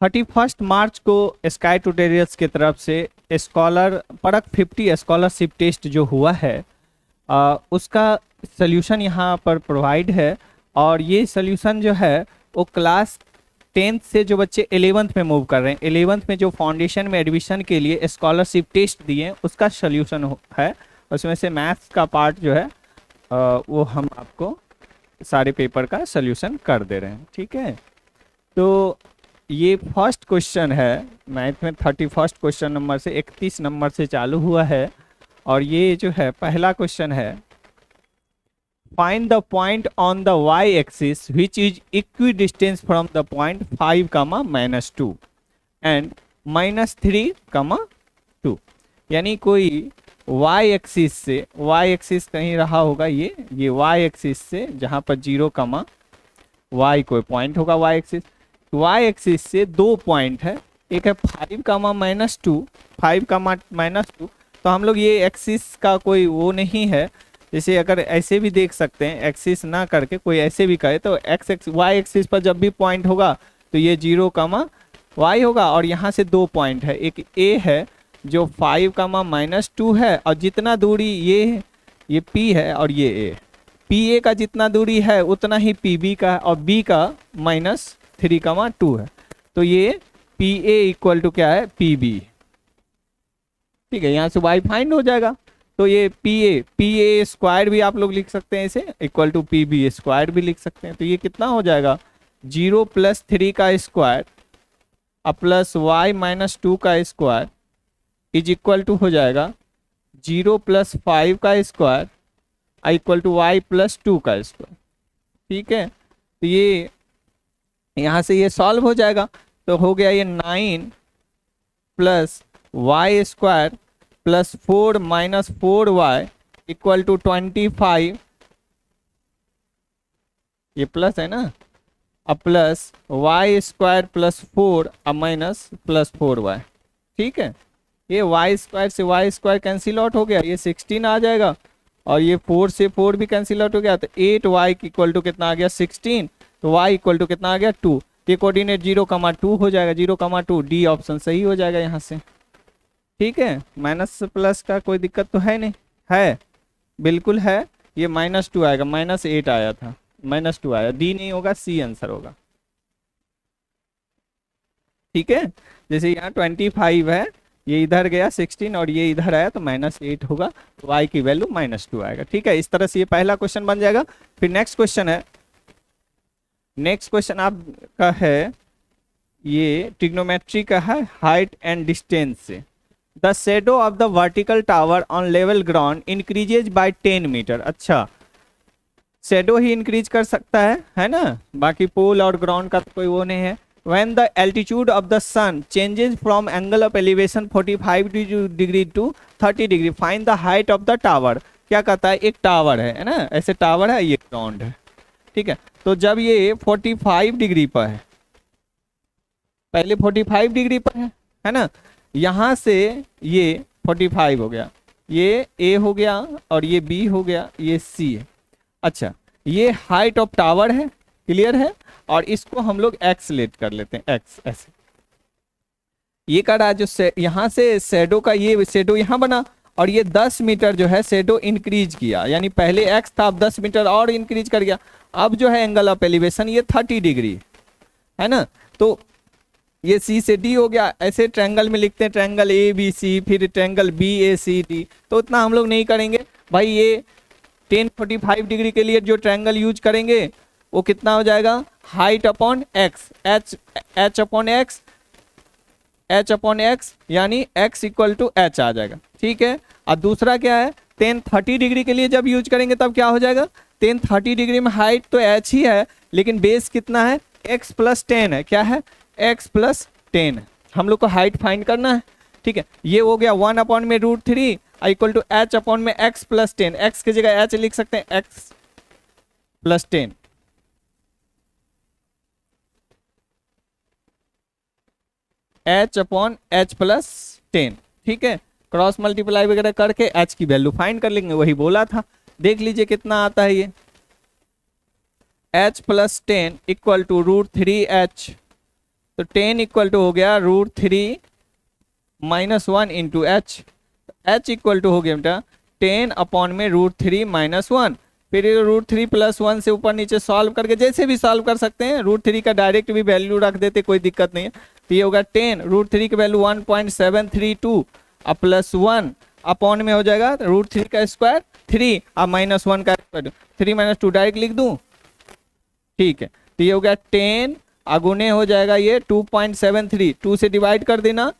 31 मार्च को sky tutorials की तरफ से स्कॉलर परक 50 स्कॉलरशिप टेस्ट जो हुआ है उसका सल्यूशन यहाँ पर प्रोवाइड है। और ये सल्यूशन जो है वो क्लास 10th से जो बच्चे 11th में मूव कर रहे हैं, 11th में जो फाउंडेशन में एडमिशन के लिए स्कॉलरशिप टेस्ट दिए उसका सल्यूशन है। उसमें से मैथ्स का पार्ट जो है वो हम आपको सारे पेपर का सल्यूशन कर दे रहे हैं। ठीक है, तो ये फर्स्ट क्वेश्चन है मैथ में 31 क्वेश्चन नंबर से 31 नंबर से चालू हुआ है। और ये जो है पहला क्वेश्चन है, find the point on the y axis which is equi distance from the point 5, -2 and -3, 2। यानी कोई वाई एक्सिस से, वाई एक्सिस कहीं रहा होगा ये वाई एक्सिस से जहाँ पर 0, वाई कोई पॉइंट होगा वाई एक्सिस, वाई एक्सिस से दो पॉइंट है, एक है 5, -2, 5, -2। तो हम लोग ये एक्सिस का कोई वो नहीं है, जैसे अगर ऐसे भी देख सकते हैं, एक्सिस ना करके कोई ऐसे भी करे तो एक्स वाई एक्सिस पर जब भी पॉइंट होगा तो ये 0, वाई होगा। और यहाँ से दो पॉइंट है, एक ए है जो 5, -2 है, और जितना दूरी ये पी है और ये ए, पी ए का जितना दूरी है उतना ही पी बी का, और बी का -3, 2 है। तो ये पी ए इक्वल टू क्या है, पी बी। ठीक है, यहाँ से वाई फाइंड हो जाएगा। तो ये पी ए स्क्वायर भी आप लोग लिख सकते हैं, इसे equal to P B square भी लिख सकते हैं। तो ये कितना हो जाएगा, 0 + 3 का स्क्वायर प्लस वाई -2 का स्क्वायर इज इक्वल टू हो जाएगा 0 + 5 का स्क्वायर इक्वल टू वाई +2 का स्क्वायर। ठीक है, तो ये यहाँ से ये सॉल्व हो जाएगा। तो हो गया ये 9 + Y square + 4 - 4y equal to 25, ये प्लस है ना, अब प्लस वाई स्क्वायर + 4 -+4y। ठीक है, ये वाई स्क्वायर से वाई स्क्वायर कैंसिल आउट हो गया, ये 16 आ जाएगा, और ये 4 से 4 भी कैंसिल आउट हो गया, तो 8y इक्वल टू कितना आ गया, 16। तो y इक्वल टू कितना आ गया, 2। ये कोऑर्डिनेट 0, 2 हो जाएगा, 0, 2, डी ऑप्शन सही हो जाएगा यहाँ से। ठीक है, माइनस प्लस का कोई दिक्कत तो है नहीं, है बिल्कुल है, ये -2 आएगा, -8 आया था, -2 आया, डी नहीं होगा, सी आंसर होगा। ठीक है, जैसे यहाँ 25 है, ये इधर गया 16 और ये इधर आया तो -8 होगा, तो y की वैल्यू -2 आएगा। ठीक है, इस तरह से ये पहला क्वेश्चन बन जाएगा। फिर नेक्स्ट क्वेश्चन है, नेक्स्ट क्वेश्चन आपका है ये ट्रिग्नोमेट्री का है, हाइट एंड डिस्टेंस से। The shadow of the vertical tower on level ground increases by 10 metre. अच्छा, शेडो ही इंक्रीज कर सकता है ना, बाकी पोल और ग्राउंड का तो कोई वो नहीं है। When the altitude of the sun changes from angle of elevation 45 degree to 30 degree, find the height of the tower। क्या कहता है, एक टावर है ना, ऐसे टावर है, ये ग्राउंड है। ठीक है, तो जब ये 45 डिग्री पर है, पहले 45 डिग्री पर है ना, यहाँ से ये 45 हो गया, ये ए हो गया और ये बी हो गया, ये सी है। अच्छा, ये हाइट ऑफ टावर है, क्लियर है, और इसको हम लोग एक्स लेट कर लेते हैं, एक्स ऐसे। ये कर रहा है जो यहाँ से शेडो का, ये शेडो यहाँ बना और ये 10 मीटर जो है शेडो इंक्रीज किया, यानी पहले एक्स था, अब 10 मीटर और इंक्रीज कर गया। अब जो है एंगल ऑफ एलिवेशन ये 30 डिग्री है ना, तो ये सी से डी हो गया। ऐसे ट्रायंगल में लिखते हैं, ट्रायंगल ए बी सी, फिर ट्रायंगल बी ए सी डी, तो उतना हम लोग नहीं करेंगे भाई। ये 1045 डिग्री के लिए जो ट्रायंगल यूज करेंगे वो कितना हो जाएगा, height upon x, H upon x, यानी एक्स इक्वल टू एच आ जाएगा। ठीक है, और दूसरा क्या है, 1030 डिग्री के लिए जब यूज करेंगे तब क्या हो जाएगा, 1030 डिग्री में हाइट तो एच ही है, लेकिन बेस कितना है, x + 10 है। क्या है, x + 10 है, हम लोग को हाइट फाइंड करना है। ठीक है, ये हो गया 1/√3 इक्वल टू h अपॉन में x + 10, x की जगह h लिख सकते हैं, x + 10, h अपॉन h + 10। ठीक है, क्रॉस मल्टीप्लाई वगैरह करके h की वैल्यू फाइंड कर लेंगे, वही बोला था। देख लीजिए कितना आता है, ये h + 10 इक्वल टू √3h तो 10 इक्वल टू हो गया √3 -1 into h. H equal to हो गया बेटा 10 अपॉन में √3 -1। फिर √3 + 1 से ऊपर नीचे सॉल्व करके जैसे भी सॉल्व कर सकते हैं, √3 का डायरेक्ट भी वैल्यू रख देते, कोई दिक्कत नहीं है। तो ये होगा 10, √3 की वैल्यू 1.732 और +1 अपॉन में हो जाएगा √3 का स्क्वायर 3 और -1 का स्क्वायर 3 - 2 डायरेक्ट लिख दूं, ठीक है। तो ये हो गया 10 अगुने हो जाएगा ये 2.73, 2 से डिवाइड कर देना,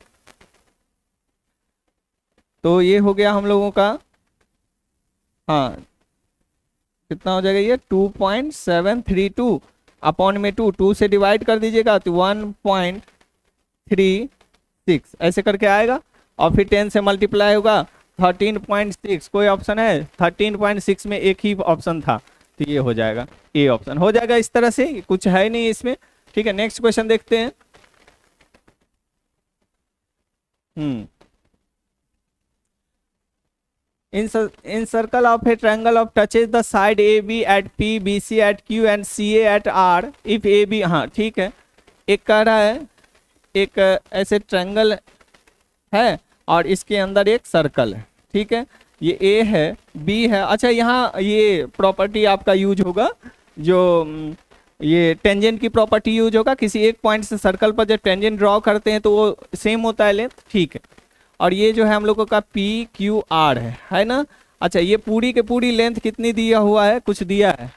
तो ये हो गया हम लोगों का, हाँ कितना हो जाएगा ये 2.732 अपॉन में 2 से डिवाइड कर दीजिएगा तो 1.36 ऐसे करके आएगा। और फिर 10 से मल्टीप्लाई होगा 13.6, कोई ऑप्शन है 13.6 में एक ही ऑप्शन था, तो ये हो जाएगा ए ऑप्शन हो जाएगा। इस तरह से कुछ है नहीं इसमें, ठीक है। नेक्स्ट क्वेश्चन देखते हैं। In circle of a triangle of touches the side AB at P, BC at Q and CA at R if AB, हाँ ठीक है। एक कह रहा है एक ऐसे ट्रायंगल है और इसके अंदर एक सर्कल है, ठीक है। ये A है, B है। अच्छा यहाँ ये प्रॉपर्टी आपका यूज होगा, जो ये टेंजेंट की प्रॉपर्टी यूज होगा। किसी एक पॉइंट से सर्कल पर जब टेंजेंट ड्रॉ करते हैं तो वो सेम होता है लेंथ, ठीक है। और ये जो है हम लोगों का PQR है ना। अच्छा ये पूरी के पूरी लेंथ कितनी दिया हुआ है, कुछ दिया है,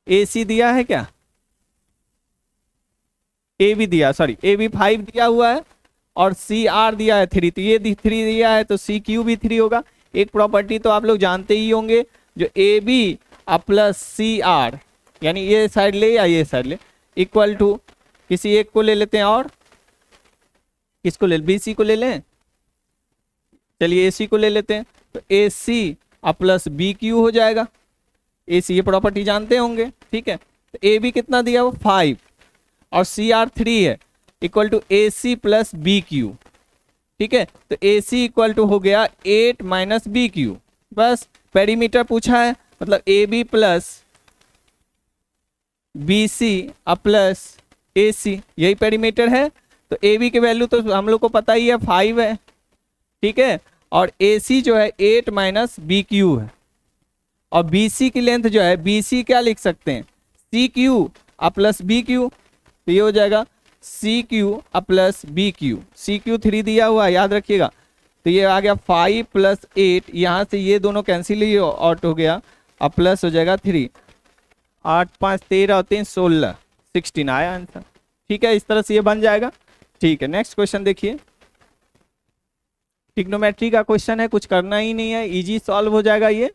AC दिया है क्या, AB दिया, सॉरी AB 5 दिया हुआ है और CR दिया है 3, तो ये 3 दिया है तो CQ भी 3 होगा। एक प्रॉपर्टी तो आप लोग जानते ही होंगे, जो AB + CR यानी ये साइड ले या ये साइड ले इक्वल टू, किसी एक को ले लेते हैं और किसको ले, BC को ले लें, चलिए AC को ले लेते हैं, तो AC + BQ हो जाएगा। AC ये प्रॉपर्टी जानते होंगे, ठीक है। तो AB कितना दिया वो 5 और CR 3 है इक्वल टू AC + BQ, ठीक है। तो AC इक्वल टू हो गया 8 - BQ, बस पेरीमीटर पूछा है, मतलब AB + BC + AC यही पेरीमीटर है। तो AB की वैल्यू तो हम लोग को पता ही है 5 है, ठीक है। और AC जो है 8 - BQ है और BC की लेंथ जो है, BC क्या लिख सकते हैं, CQ + BQ, तो ये हो जाएगा CQ + BQ। CQ 3 दिया हुआ है याद रखिएगा, तो ये आ गया 5 + 8, यहाँ से ये दोनों कैंसिल ही आउट हो गया और प्लस हो जाएगा 3, 8 × 5 = 13 और 3 = 16, 16 आया आंसर, ठीक है। इस तरह से ये बन जाएगा, ठीक है। नेक्स्ट क्वेश्चन देखिए, ट्रिग्नोमेट्री का क्वेश्चन है, कुछ करना ही नहीं है, इजी सॉल्व हो जाएगा ये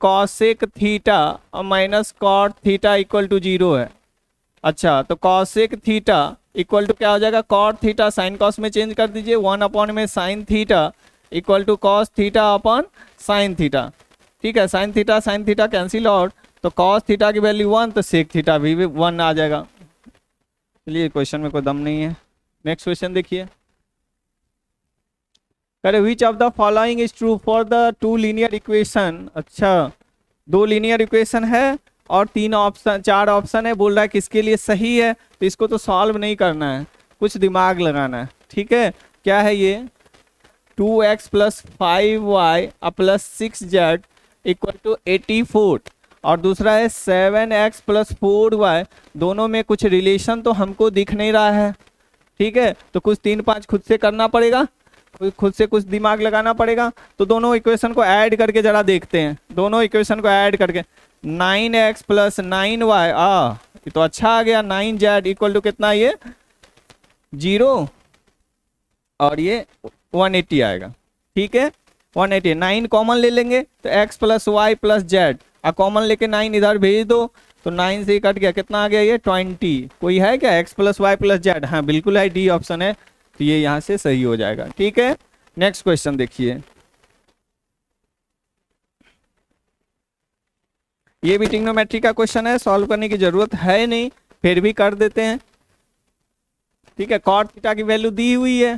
cosec theta - cot theta equal to 0 है। अच्छा तो cosec थीटा इक्वल टू क्या हो जाएगा, cot थीटा sin cos में चेंज कर दीजिए, 1 अपॉन में sin theta equal to cos theta upon sin theta, ठीक है। sin थीटा कैंसिल आउट, तो cos थीटा की वैल्यू 1 तो sec थीटा भी 1 आ जाएगा। चलिए क्वेश्चन में कोई दम नहीं है। नेक्स्ट क्वेश्चन देखिए, करे which of the following is true for the 2 linear equation. अच्छा 2 लीनियर इक्वेशन है और 4 ऑप्शन है, बोल रहा है किसके लिए सही है, तो इसको तो सॉल्व नहीं करना है, कुछ दिमाग लगाना है, ठीक है। क्या है ये, 2x + 5y + 6z = 84 और दूसरा है 7x + 4y, दोनों में कुछ रिलेशन तो हमको दिख नहीं रहा है, ठीक है। तो कुछ 3-5 खुद से करना पड़ेगा, खुद से कुछ दिमाग लगाना पड़ेगा। तो दोनों इक्वेशन को ऐड करके जरा देखते हैं, दोनों इक्वेशन को ऐड करके 9x + 9y, ये तो अच्छा आ गया, 9z इक्वल टू कितना, ये 0 और ये 180 आएगा, ठीक है। 180, 9 कॉमन ले लेंगे तो x + y + z, कॉमन लेके 9 इधर भेज दो तो 9 से कट गया, कितना आ गया ये 20। कोई है क्या x + y + z, हाँ बिल्कुल है, डी ऑप्शन है, तो ये यहाँ से सही हो जाएगा, ठीक है। नेक्स्ट क्वेश्चन देखिए, ये भी ट्रिग्नोमेट्री का क्वेश्चन है, सॉल्व करने की जरूरत है नहीं, फिर भी कर देते हैं, ठीक है। cot थीटा की वैल्यू दी हुई है,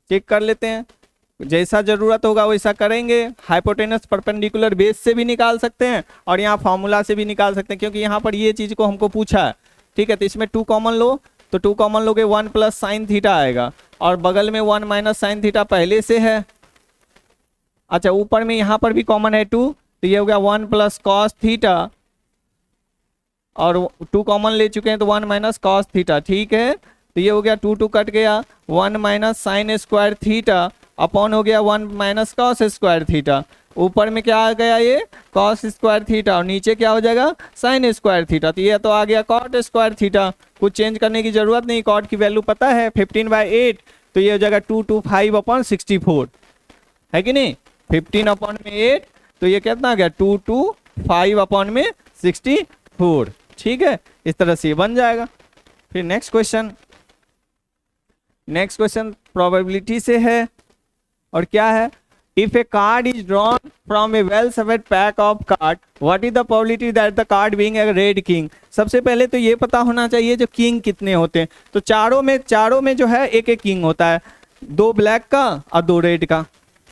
चेक कर लेते हैं, जैसा जरूरत होगा वैसा करेंगे। हाइपोटेनस परपेंडिकुलर बेस से भी निकाल सकते हैं और यहाँ फॉर्मूला से भी निकाल सकते हैं, क्योंकि यहाँ पर ये चीज को हमको पूछा है। ठीक है, तो इसमें 2 कॉमन लो, तो 2 कॉमन लोगे 1 प्लस साइन थीटा आएगा, और बगल में 1 माइनस साइन थीटा पहले से है। अच्छा, ऊपर में यहाँ पर भी कॉमन है 2, तो ये हो गया 1 प्लस कॉस थीटा, और 2 कॉमन ले चुके हैं तो 1 माइनस कॉस थीटा। ठीक है, तो ये हो गया 2 कट गया, 1 minus sine square theta upon हो गया 1 माइनस कॉस स्क्वायर थीटा। ऊपर में क्या आ गया, ये कॉस स्क्वायर थीटा, और नीचे क्या हो जाएगा, साइन स्क्वायर थीटा। तो ये तो आ गया कॉट स्क्वायर थीटा। कुछ चेंज करने की जरूरत नहीं, कॉट की वैल्यू पता है 15/8, तो ये हो जाएगा 225/64, है कि नहीं। 15/8, तो ये कितना आ गया 225/64। ठीक है, इस तरह से बन जाएगा। फिर नेक्स्ट क्वेश्चन प्रोबेबिलिटी से है, और क्या है, if a card is drawn from a well shuffled pack of card, what is the probability that the card being a red king. सबसे पहले तो ये पता होना चाहिए जो किंग कितने होते हैं। तो चारों में जो है एक एक किंग होता है, 2 ब्लैक का और 2 रेड का।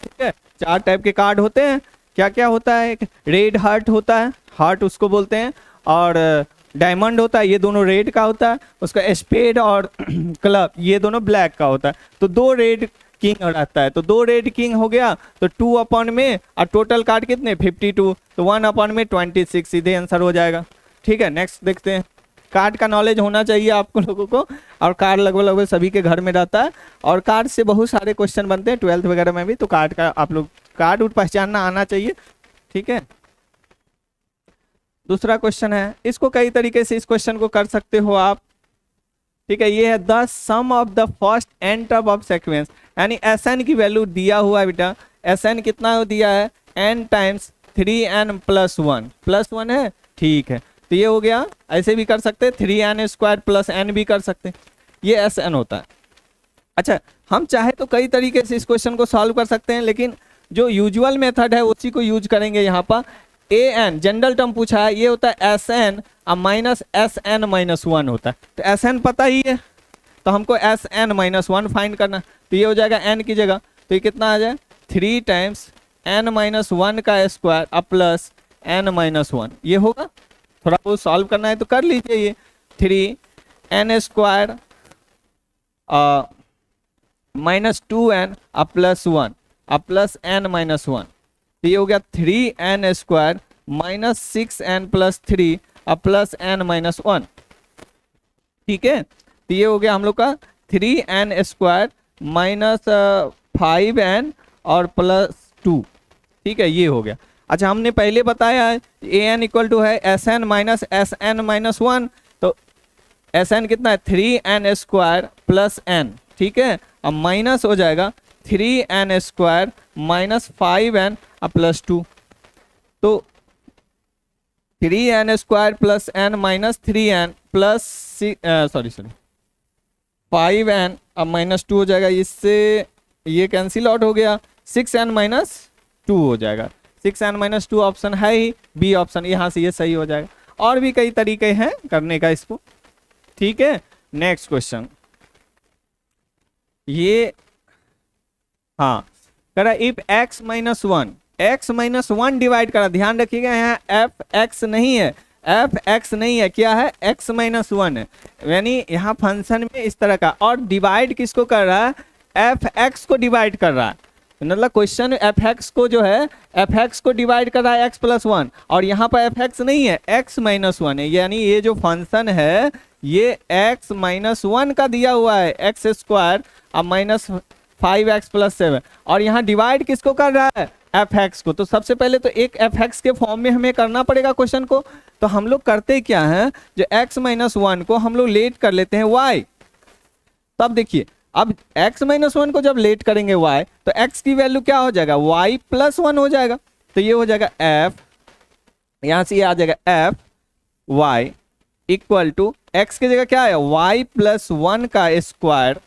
ठीक है, 4 टाइप के कार्ड होते हैं। क्या क्या होता है, एक रेड हार्ट होता है, हार्ट उसको बोलते हैं, और डायमंड होता है, ये दोनों रेड का होता है। उसका स्पेड और क्लब, ये दोनों ब्लैक का होता है। तो 2 रेड किंग रहता है, तो 2 रेड किंग हो गया, तो 2 अपॉन में, और टोटल कार्ड कितने 52, तो 1 अपॉन में 26, सीधे आंसर हो जाएगा। ठीक है, नेक्स्ट देखते हैं। कार्ड का नॉलेज होना चाहिए आपको लोगों को, और कार्ड लगभग सभी के घर में रहता है, और कार्ड से बहुत सारे क्वेश्चन बनते हैं 12th वगैरह में भी, तो कार्ड का आप लोग कार्ड उठ पहचानना आना चाहिए। ठीक है, दूसरा क्वेश्चन है, इसको कई तरीके से इस क्वेश्चन को कर सकते हो आप। ठीक है, ये है the sum of the first n term of sequence, यानी Sn की वैल्यू दिया हुआ है बेटा। Sn कितना दिया है, n टाइम्स 3n प्लस 1 है। ठीक है, तो ये हो गया, ऐसे भी कर सकते हैं 3n स्क्वायर प्लस n भी कर सकते हैं, ये Sn होता है। अच्छा, हम चाहे तो कई तरीके से इस क्वेश्चन को सॉल्व कर सकते हैं, लेकिन जो यूजुअल मेथड है उसी को यूज करेंगे। यहाँ पर an जनरल टर्म पूछा है, ये होता है Sn माइनस Sn-1 होता है। तो Sn पता ही है, तो हमको Sn-1 फाइंड करना, तो ये हो जाएगा n की जगह, तो ये कितना आ जाए 3 टाइम्स n-1 का स्क्वायर अब प्लस n-1, ये होगा। थोड़ा बहुत सॉल्व करना है तो कर लीजिए। ये 3n स्क्वायर माइनस 2n अब प्लस 1 अब प्लस n-1, तो ये हो गया 3n square minus 6n plus 3 अब प्लस n-1। ठीक है, तो ये हो गया हम लोग का 3n स्क्वायर माइनस 5n और प्लस 2। ठीक है, ये हो गया। अच्छा, हमने पहले बताया है an इक्वल टू है Sn माइनस Sn-1, तो Sn कितना है 3n स्क्वायर प्लस n। ठीक है, अब माइनस हो जाएगा 3n स्क्वायर माइनस 5n अब प्लस 2, तो 3n square plus n minus 3n plus 5n अब माइनस 2 हो जाएगा, इससे ये कैंसिल आउट हो गया, 6n माइनस 2 हो जाएगा। 6n माइनस 2 ऑप्शन है ही, बी ऑप्शन, यहाँ से ये सही हो जाएगा। और भी कई तरीके हैं करने का इसको। ठीक है, नेक्स्ट क्वेश्चन, ये हाँ करा, इफ x-1 डिवाइड करा। ध्यान रखिएगा, यहाँ f(x) नहीं है, f(x) नहीं है, क्या है x-1 है, यानी यहाँ फंक्शन में इस तरह का, और डिवाइड किसको कर रहा है, f(x) को डिवाइड कर रहा है। मतलब क्वेश्चन f(x) को जो है f(x) को डिवाइड कर रहा है x+1, और यहाँ पर f(x) नहीं है, x-1 है, यानी ये जो फंक्शन है ये x-1 का दिया हुआ है, x स्क्वायर अब माइनस 5x प्लस 7, और यहाँ डिवाइड किसको कर रहा है, f(x) को। तो सबसे पहले तो एक f(x) के फॉर्म में हमें करना पड़ेगा क्वेश्चन को। तो हम लोग करते क्या हैं, जो x-1 को हम लोग लेट कर लेते हैं y। तब देखिए, अब x-1 को जब लेट करेंगे y, तो x की वैल्यू क्या हो जाएगा, y+1 हो जाएगा। तो ये हो जाएगा f, यहाँ से ये आ जाएगा f y equal to x की जगह क्या है, y+1 का स्क्वायर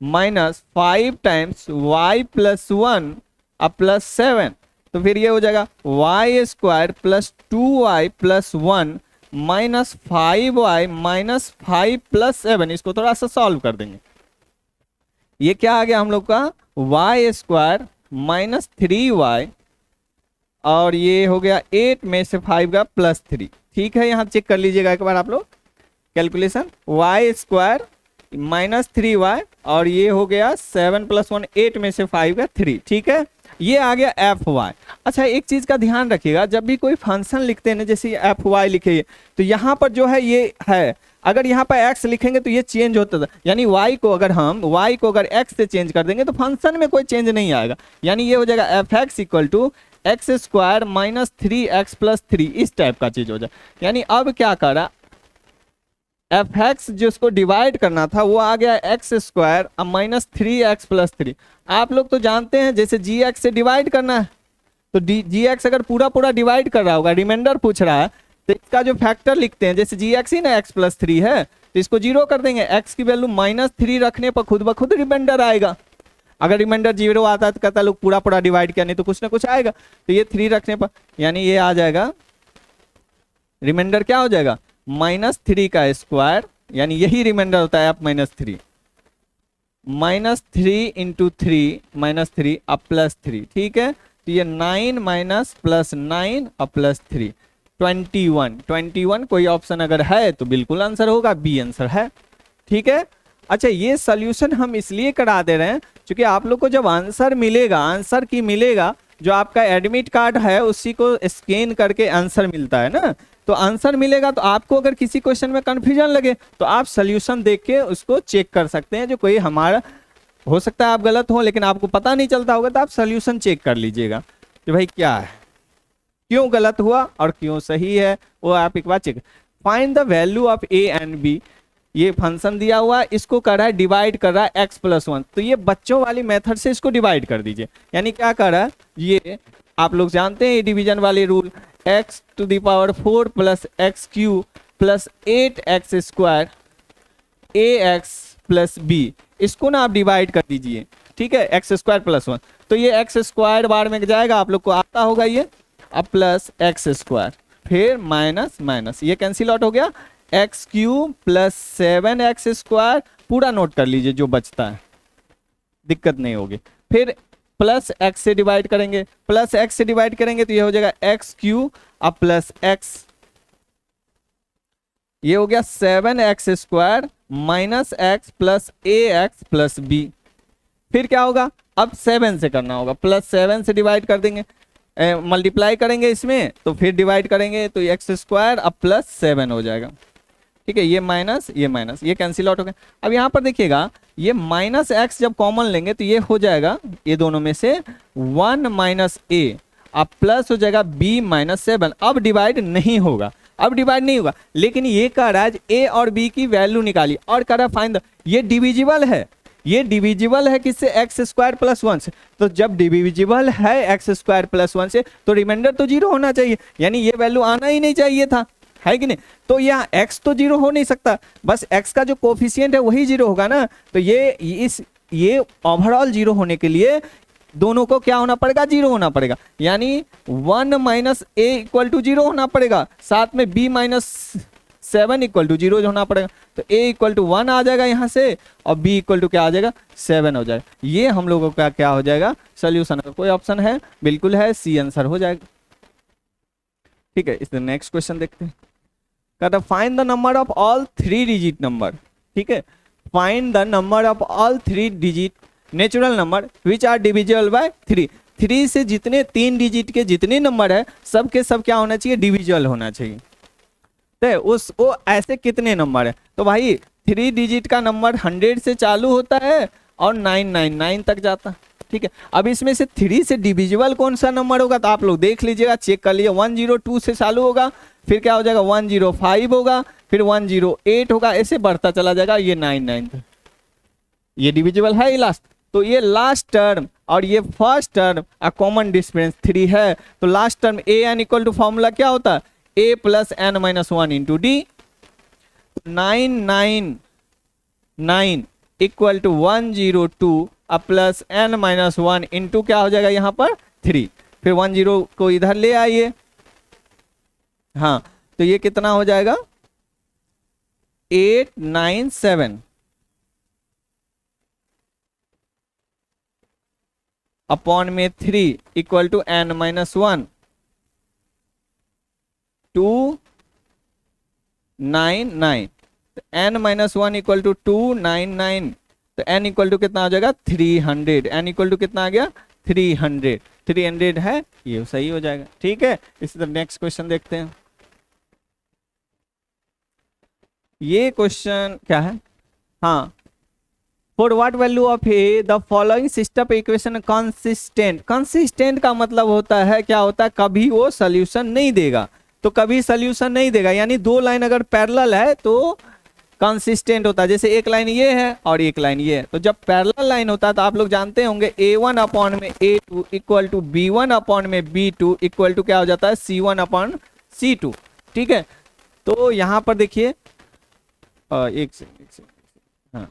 माइनस 5 टाइम्स y+1 अब प्लस 7, तो फिर ये हो जाएगा y square plus 2y plus 1 minus 5y minus 5 plus 7। इसको थोड़ा सा सॉल्व कर देंगे। ये क्या आ गया हम लोग का वाई स्क्वायर माइनस 3y, और ये हो गया 8 में से 5 का प्लस 3। ठीक है, यहाँ चेक कर लीजिएगा एक बार आप लोग calculation, Y square minus 3y और ये हो गया 7 + 1 8 में से 5 का 3। ठीक है, ये आ गया एफ वाई। अच्छा, एक चीज का ध्यान रखिएगा, जब भी कोई फंक्शन लिखते हैं ना, जैसे एफ वाई लिखे तो यहाँ पर जो है ये है, अगर यहाँ पर एक्स लिखेंगे तो ये चेंज होता था, यानी वाई को अगर एक्स से चेंज कर देंगे तो फंक्शन में कोई चेंज नहीं आएगा, यानी ये हो जाएगा f x equal to x square minus 3x + 3, इस टाइप का चीज हो जाए। यानी अब क्या करा, एफ एक्स जिसको डिवाइड करना था वो आ गया एक्स स्क्वायर अब माइनस 3x + 3। आप लोग तो जानते हैं जैसे जी एक्स से डिवाइड करना है तो जी एक्स अगर पूरा पूरा डिवाइड कर रहा होगा, रिमाइंडर पूछ रहा है, तो इसका जो फैक्टर लिखते हैं, जैसे जी एक्स ही ना x + 3 है तो इसको 0 कर देंगे, x की वैल्यू -3 रखने पर खुद ब खुद रिमाइंडर आएगा। अगर रिमाइंडर 0 आता है तो कहता लोग पूरा पूरा डिवाइड किया, नहीं तो कुछ ना कुछ आएगा। तो ये 3 रखने पर यानी ये आ जाएगा, रिमाइंडर क्या हो जाएगा -3 का स्क्वायर, यानी यही रिमाइंडर होता है f -3, -3 × 3 -3 अब +3। ठीक है, तो ये 9 माइनस प्लस 9 और +3 21 कोई ऑप्शन अगर है तो बिल्कुल आंसर होगा, बी आंसर है। ठीक है, अच्छा ये सॉल्यूशन हम इसलिए करा दे रहे हैं क्योंकि आप लोग को जब आंसर मिलेगा, आंसर की मिलेगा, जो आपका एडमिट कार्ड है उसी को स्कैन करके आंसर मिलता है ना, तो आंसर मिलेगा तो आपको अगर किसी क्वेश्चन में कंफ्यूजन लगे तो आप सॉल्यूशन देख के उसको चेक कर सकते हैं। जो कोई हमारा हो सकता है आप गलत हो लेकिन आपको पता नहीं चलता होगा तो आप सॉल्यूशन चेक कर लीजिएगा कि भाई क्या है, क्यों गलत हुआ और क्यों सही है, वो आप एक बार check. Find the value of a and b, ये फंक्शन दिया हुआ है, इसको कर रहा है डिवाइड कर रहा है x + 1, तो ये बच्चों वाली मेथड से इसको डिवाइड कर दीजिए। यानी क्या कर रहा है, ये आप लोग जानते हैं डिवीजन वाले rule, x⁴ + x³ + 8x² ax + b, इसको ना आप डिवाइड कर दीजिए। ठीक है, x² + 1, तो ये x² बार में जाएगा, आप लोग को आता होगा ये, अब प्लस x², फिर माइनस माइनस, ये कैंसिल आउट हो गया, x³ + 7x², पूरा नोट कर लीजिए जो बचता है, दिक्कत नहीं होगी। फिर प्लस x से डिवाइड करेंगे, तो ये हो जाएगा x³ अब प्लस x, ये हो गया 7x² minus x + ax + b। फिर क्या होगा, अब 7 से करना होगा, +7 से डिवाइड कर देंगे, मल्टीप्लाई करेंगे इसमें तो फिर डिवाइड करेंगे तो x² अब +7 हो जाएगा। ठीक है, ये माइनस ये कैंसिल आउट हो गया। अब यहाँ पर देखिएगा, ये -x जब कॉमन लेंगे तो ये हो जाएगा, ये दोनों में से 1 - a, अब प्लस हो जाएगा b - 7। अब डिवाइड नहीं होगा, लेकिन ये कह रहा है a और b की वैल्यू निकाली और कह रहा है फाइंड, ये डिविजिबल है किससे, x² + 1 से, तो जब डिविजिबल है x² + 1 से तो रिमाइंडर तो 0 होना चाहिए, यानी ये वैल्यू आना ही नहीं चाहिए था, है कि नहीं। तो यहाँ x तो 0 हो नहीं सकता, बस x का जो कोफिशिएंट है वही 0 होगा ना, तो ये ओवरऑल 0 होने के लिए दोनों को क्या होना पड़ेगा, 0 होना पड़ेगा, यानी 1 - a = 0 होना पड़ेगा, साथ में b - 7 = 0 होना पड़ेगा, तो a = 1 आ जाएगा यहाँ से और b = क्या आ जाएगा, 7 हो जाएगा। ये हम लोगों का क्या हो जाएगा, सोल्यूशन का कोई ऑप्शन है, बिल्कुल है, सी आंसर हो जाएगा। ठीक है, इस नेक्स्ट क्वेश्चन देखते हैं, कहता find the number of all 3 digit number. ठीक है, find the number of all 3 digit natural number which are divisible by 3। 3 से जितने 3 डिजिट के जितने नंबर है सब के सब क्या होना चाहिए, डिविजिबल होना चाहिए। तो वो ऐसे कितने नंबर है, तो भाई 3 डिजिट का नंबर 100 से चालू होता है और 999 तक जाता है। ठीक है, अब इसमें से 3 से डिविजिबल कौन सा नंबर होगा, तो आप लोग देख लीजिएगा, चेक कर लीजिए, 102 से चालू होगा, फिर क्या हो जाएगा 105 होगा, फिर 108 होगा, ऐसे बढ़ता चला जाएगा, ये 99 तक, ये डिविजिबल है लास्ट। तो ये लास्ट टर्म और ये फर्स्ट टर्म का कॉमन डिफरेंस 3 है, तो लास्ट टर्म an = फॉर्मूला क्या होता है, a + n - 1 × d, 999 = 102 plus n - 1 into क्या हो जाएगा यहाँ पर 3, फिर 10 को इधर ले आइए, हाँ तो ये कितना हो जाएगा 897, अपॉन में 3 इक्वल टू n-1 299, तो n-1 इक्वल टू 299, तो n इक्वल टू कितना आ जाएगा 300, n इक्वल टू कितना आ गया 300, 300 है, ये सही हो जाएगा। ठीक है, इसी तरह नेक्स्ट क्वेश्चन देखते हैं। ये क्वेश्चन क्या है, हाँ, for what value of A the following system equation consistent. Consistent का मतलब होता है, क्या होता है, कभी वो सोल्यूशन नहीं देगा, तो कभी सोल्यूशन नहीं देगा, यानी दो लाइन अगर पैरेलल है तो कंसिस्टेंट होता है। जैसे एक लाइन ये है और एक लाइन ये है, तो जब पैरेलल लाइन होता है तो आप लोग जानते होंगे a1 अपॉन में a2 equal to b1 upon में b2 इक्वल टू क्या हो जाता है c1 अपॉन c2। ठीक है, तो यहां पर देखिए एक सेकंड, हाँ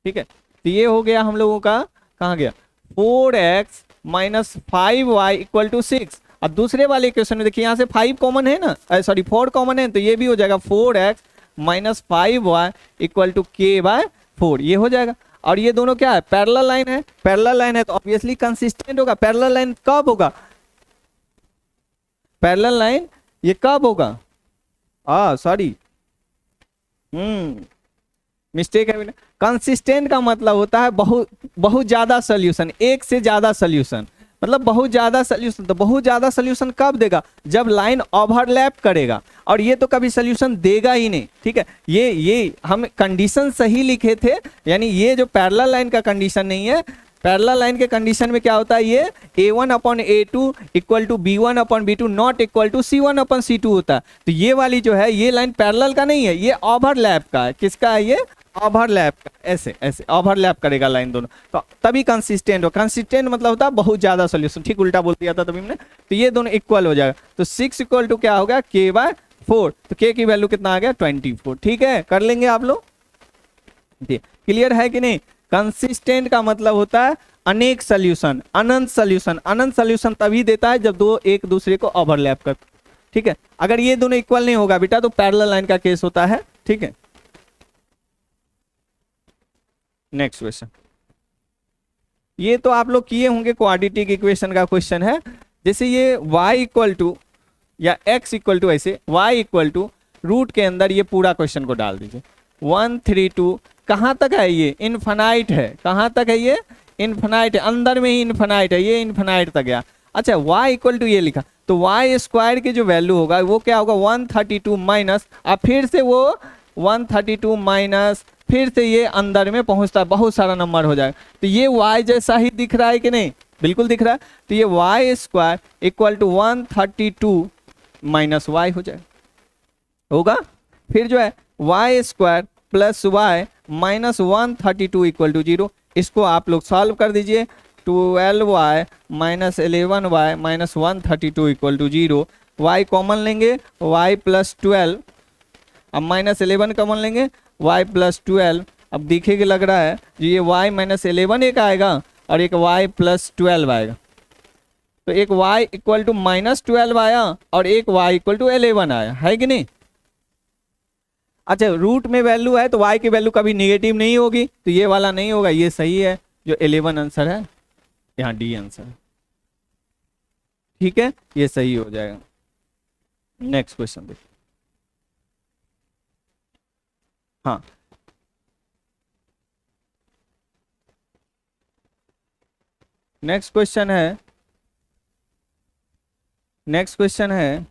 ठीक है, तो ये हो गया हम लोगों का, कहाँ गया 4x minus 5y equal to 6। अब दूसरे वाले इक्वेशन में देखिए यहाँ से 5 कॉमन है ना, सॉरी 4 कॉमन है, तो ये भी हो जाएगा 4x minus 5y equal to k/4, ये हो जाएगा। और ये दोनों क्या है, पैरेलल लाइन है, पैरेलल लाइन है तो ऑब्वियसली कंसिस्टेंट होगा। पैरेलल लाइन कब होगा, पैरेलल लाइन ये कब होगा, सॉरी मिस्टेक है। कंसिस्टेंट का मतलब होता है बहुत बहुत ज्यादा सोल्यूशन, एक से ज्यादा सोल्यूशन, मतलब बहुत ज्यादा सोल्यूशन। तो बहुत ज्यादा सोल्यूशन कब देगा, जब लाइन ओवरलैप करेगा, और ये तो कभी सोल्यूशन देगा ही नहीं। ठीक है, ये हम कंडीशन सही लिखे थे, यानी ये जो पैरेलल लाइन का कंडीशन नहीं है, पैरेलल लाइन के कंडीशन में क्या होता है, ये a1 upon a2 equal to b1 upon b2 not equal to c1 upon c2 होता है। तो ये वाली जो है ये लाइन पैरेलल का नहीं है, ये ओवरलैप का है। किसका है, ये ओवरलैप का, ऐसे ऐसे ओवरलैप करेगा लाइन दोनों, तो तभी कंसिस्टेंट हो। कंसिस्टेंट मतलब होता है बहुत ज्यादा सोल्यूशन, ठीक उल्टा बोल दिया था तभी हमने। तो ये दोनों इक्वल हो जाएगा, तो 6 इक्वल टू क्या हो गया k/4, तो k की वैल्यू कितना आ गया 24। ठीक है, कर लेंगे आप लोग, क्लियर है कि नहीं। कंसिस्टेंट का मतलब होता है अनेक सोल्यूशन, अनंत सोल्यूशन। अनंत सोल्यूशन तभी देता है जब दो एक दूसरे को ओवरलैप कर। ठीक है, अगर ये दोनों इक्वल नहीं होगा बेटा तो पैरेलल लाइन का केस होता है। ठीक है, नेक्स्ट क्वेश्चन, ये तो आप लोग किए होंगे, क्वाड्रेटिक इक्वेशन का क्वेश्चन है। जैसे ये y इक्वल टू या x इक्वल टू, ऐसे y इक्वल टू रूट के अंदर ये पूरा क्वेश्चन को डाल दीजिए। 132 कहाँ तक है, ये इनफाइनाइट है, कहाँ तक है, ये इनफाइनाइट है, अंदर में ही इनफाइनाइट है, ये इनफाइनाइट तक गया। अच्छा, y इक्वल टू ये लिखा, तो y स्क्वायर की जो वैल्यू होगा वो क्या होगा 132 माइनस, अब फिर से वो 132 माइनस, फिर से ये अंदर में पहुंचता है, बहुत सारा नंबर हो जाएगा। तो ये y जैसा ही दिख रहा है कि नहीं, बिल्कुल दिख रहा है। तो ये y square equal to 132 minus y हो जाएगा, होगा। फिर जो है y square plus y minus 132 equal to 0, इसको आप लोग सॉल्व कर दीजिए। 12y minus 11y minus 132 equal to 0, y common लेंगे y प्लस 12, अब माइनस 11 कॉमन लेंगे y प्लस 12, अब दिखेगा लग रहा है ये y माइनस 11 एक आएगा और एक y प्लस 12 आएगा, तो एक y इक्वल टू माइनस 12 आया और एक y इक्वल टू 11 आया, है कि नहीं। अच्छा, रूट में वैल्यू है तो y की वैल्यू कभी निगेटिव नहीं होगी, तो ये वाला नहीं होगा, ये सही है, जो 11 आंसर है, यहाँ डी आंसर है। ठीक है, ये सही हो जाएगा। नेक्स्ट क्वेश्चन देखिए, हाँ नेक्स्ट क्वेश्चन है, नेक्स्ट क्वेश्चन है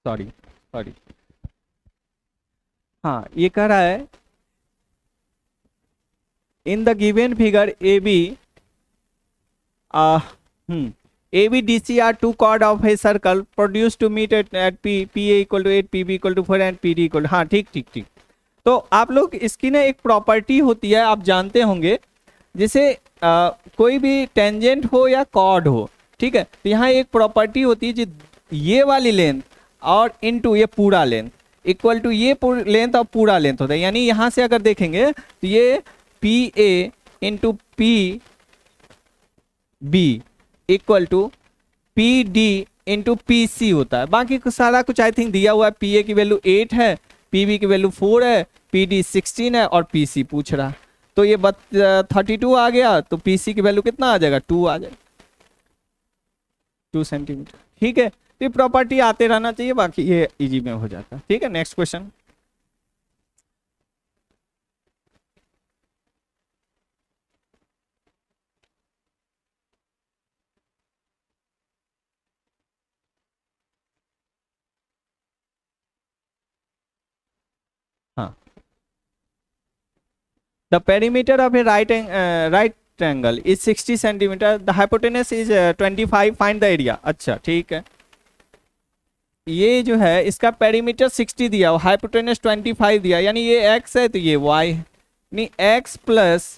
सॉरी सॉरी, हाँ ये कह रहा है in the given figure A B ABDC are two chord of a circle produced to meet at P, PA equal to 8, PB equal to 4 and PD equal to, हाँ ठीक ठीक ठीक। तो आप लोग इसकी ना एक प्रॉपर्टी होती है, आप जानते होंगे, जैसे कोई भी टेंजेंट हो या कॉर्ड हो, ठीक है, तो यहाँ एक प्रॉपर्टी होती है जो ये वाली लेंथ और इनटू ये पूरा लेंथ इक्वल टू ये लेंथ और पूरा लेंथ होता है। यानी यहाँ से अगर देखेंगे तो ये PA into PB equal to PD into PC होता है। बाकी सारा कुछ आई थिंक दिया हुआ है। PA की वैल्यू 8 है, PB की वैल्यू 4 है, PD 16 है और PC पूछ रहा है, तो ये 32 आ गया, तो PC की वैल्यू कितना आ जाएगा, 2 आ जाएगा, 2 सेंटीमीटर। ठीक है, तो ये प्रॉपर्टी आते रहना चाहिए, बाकी ये इजी में हो जाता है। ठीक है, नेक्स्ट क्वेश्चन। हाँ, the perimeter of a right triangle is 60 centimeter, the hypotenuse is 25, find the area। अच्छा ठीक है, ये जो है इसका पेरीमीटर 60 दिया और हाइपोटेनस 25 दिया, यानी ये x है तो ये y है, यानी x प्लस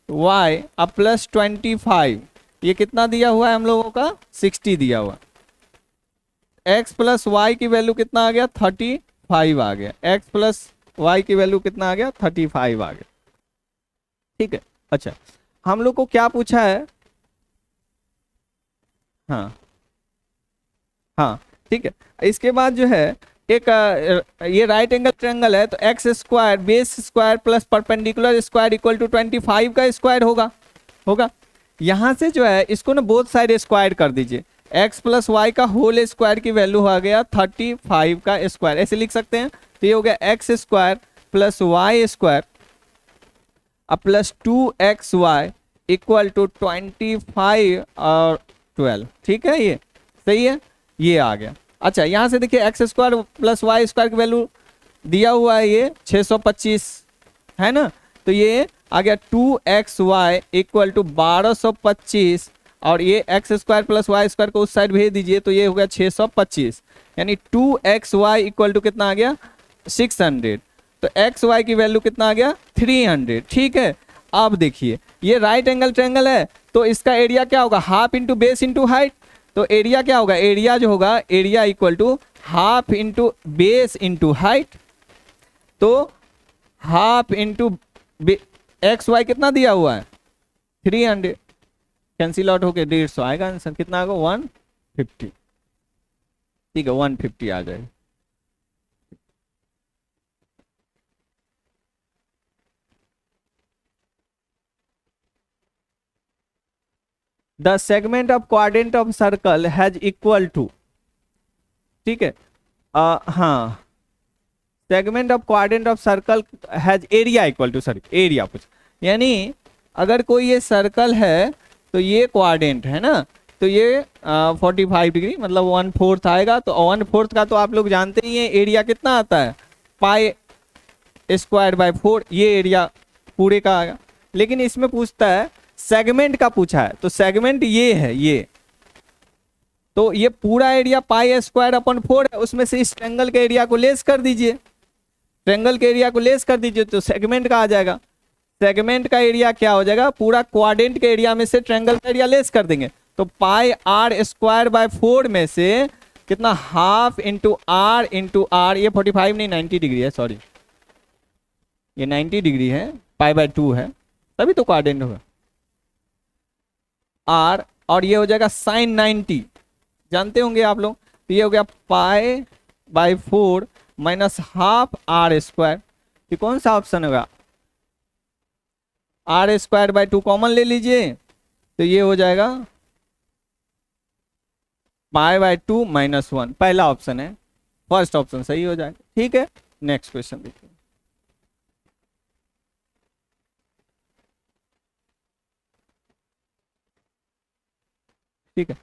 वाई अब प्लस 25, ये कितना दिया हुआ है हम लोगों का, 60 दिया हुआ। x प्लस वाई की वैल्यू कितना आ गया, 35 आ गया, x प्लस वाई की वैल्यू कितना आ गया, 35 आ गया। ठीक है, अच्छा हम लोग को क्या पूछा है, हाँ हाँ ठीक है, इसके बाद जो है एक ये राइट एंगल ट्रायंगल है, तो x square base square plus perpendicular square equal to 25 का स्क्वायर होगा। यहाँ से जो है इसको ना बोथ साइड स्क्वायर कर दीजिए, एक्स प्लस वाई का होल स्क्वायर की वैल्यू आ गया 35 का स्क्वायर, ऐसे लिख सकते हैं। तो ये हो गया x square plus y square अब प्लस 2xy इक्वल टू 25 और 12। ठीक है, ये सही है, ये आ गया। अच्छा यहाँ से देखिए x square plus y square की वैल्यू दिया हुआ है ये 625 है ना, तो ये आ गया 2xy इक्वल टू 1225 और ये x square plus y square को उस साइड भेज दीजिए, तो ये हो गया 625, यानी 2xy इक्वल टू कितना आ गया, 600। तो xy की वैल्यू कितना आ गया, 300। ठीक है, अब देखिए ये राइट एंगल ट्रायंगल है, तो इसका एरिया क्या होगा, half into base into height. तो एरिया क्या होगा, एरिया जो होगा area equal to half into base into height, तो हाफ इंटू एक्स वाई कितना दिया हुआ है, 300, कैंसिल आउट होके 150 आएगा आंसर, कितना आएगा 150। ठीक है, 150 आ जाएगा। The segment of quadrant of circle has equal to, ठीक है, हाँ segment of quadrant of circle has area equal to, sorry area कुछ, यानी अगर कोई ये सर्कल है तो ये क्वाड्रेंट है ना, तो ये 45 डिग्री मतलब 1/4 आएगा। तो 1/4 का तो आप लोग जानते ही हैं एरिया कितना आता है, पाई स्क्वायर बाय 4, ये एरिया पूरे का आएगा। लेकिन इसमें पूछता है सेगमेंट का पूछा है, तो सेगमेंट ये है, ये तो ये पूरा एरिया पाई स्क्वायर अपन 4 है, उसमें से इस ट्रायंगल के एरिया को लेस कर दीजिए, ट्रायंगल के एरिया को लेस कर दीजिए तो सेगमेंट का आ जाएगा। सेगमेंट का एरिया क्या हो जाएगा, पूरा क्वाड्रेंट के एरिया में से ट्रायंगल का एरिया लेस कर देंगे, तो पाई आर स्क्वायर बाय 4 में से कितना, हाफ इंटू आर, ये 45 नहीं 90 डिग्री है, सॉरी ये 90 डिग्री है, पाई बाय 2 है, तभी तो क्वाड्रेंट होगा आर, और ये हो जाएगा साइन 90, जानते होंगे आप लोग, तो ये हो गया pi by 4 minus half r square. ये कौन सा ऑप्शन होगा, आर स्क्वायर बाय 2 कॉमन ले लीजिए, तो ये हो जाएगा पाई बाय 2 माइनस 1, पहला ऑप्शन है, फर्स्ट ऑप्शन सही हो जाएगा। ठीक है, नेक्स्ट क्वेश्चन देखिए। ठीक है,